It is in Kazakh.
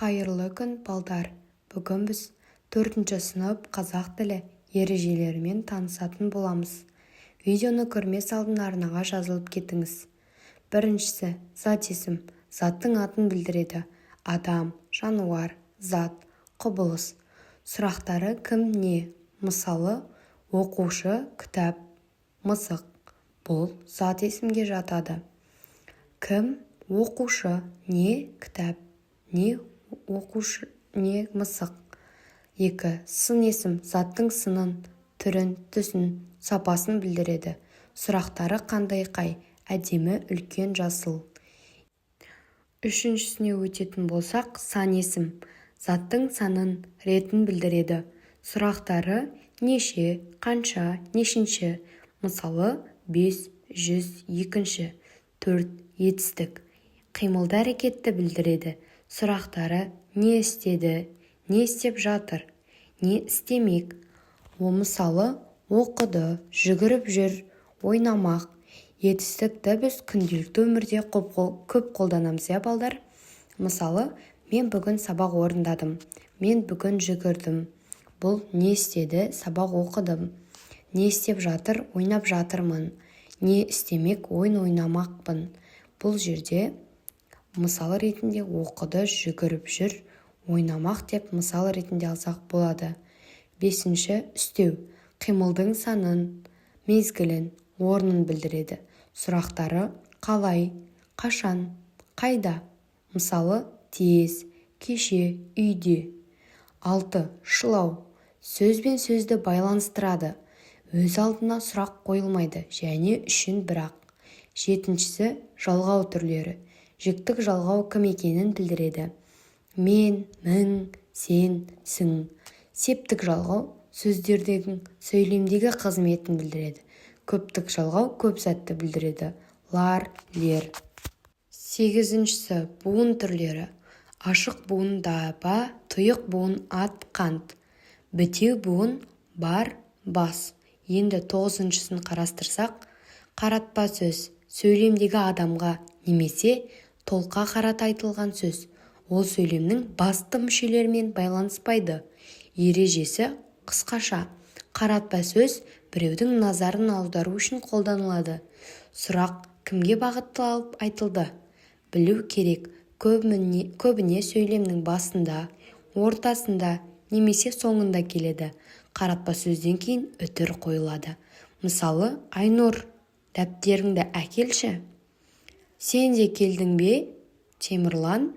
Қайырлы күн, балдар. Бүгін біз 4-ші сынып қазақ тілі ережелерімен танысатын боламыз. Видеоны көрмес алдын арнаға жазылып кетіңіз. Біріншісі, зат есім. Заттың атын білдіреді. Адам, жануар, зат, құбылыс. Сұрақтары кім, не? Мысалы, оқушы, кітап, мысық. Бұл зат есімге жатады. Кім, оқушы, не, кітап, не, оқушы, не, мысық. 2. Сын есім. Заттың сынын, түрін, түсін, сапасын білдіреді. Сұрақтары қандай, қай? Әдемі, үлкен, жасыл. 3-шісіне өтетін болсақ, сан есім. Заттың санын, ретін білдіреді. Сұрақтары неше, қанша, нешінші. Мысалы, 5, 100, 2. 4. Етістік. Қимылды әрекетті білдіреді. Сұрақтары не істеді, не істеп жатыр, не істемек. Мысалы, оқыды, жүгіріп жүр, ойнамақ. Етістікті біз күнделікті өмірде көп қолданамыз, балдар. Мысалы, мен бүгін сабақ орындадым, мен бүгін жүгірдім. Бұл не істеді, сабақ оқыдым. Не істеп жатыр, ойнап жатырмын. Не істемек, ойын ойнамақпын. Бұл жерде мысал ретінде оқыды, жүгіріп жүр, ойнамақ деп мысал ретінде алсақ болады. 5. Үстеу. Қимылдың санын, мезгілін, орнын білдіреді. Сұрақтары қалай, қашан, қайда. Мысалы, тез, кеше, үйде. 6. Шылау. Сөз бен сөзді байланыстырады. Өз алдына сұрақ қойылмайды, және үшін бірақ. 7. Жалғау түрлері. Жіктік жалғау кім екенін білдіреді. Мен, мің, сен, сің. Септік жалғау сөздердегі сөйлемдегі қызметін білдіреді. Көптік жалғау көп затты білдіреді. Лар, лер. 8. Буын түрлері. Ашық буын даба, тұйық буын ат, қант. Бітеу буын бар, бас. Енді 9-шысын қарастырсақ, қаратпа сөз. Сөйлемдегі адамға немесе толқа қарата айтылған сөз. Ол сөйлемнің басты мүшелерімен байланыспайды. Ережесі қысқаша. Қаратпа сөз біреудің назарын аудару үшін қолданылады. Сұрақ кімге бағытталып айтылды? Білу керек. Көбіне сөйлемнің басында, ортасында немесе соңында келеді. Қаратпа сөзден кейін үтір қойылады. Мысалы, Айнұр, дәптеріңді әкелші. Сен де келдің бе? Темірлан,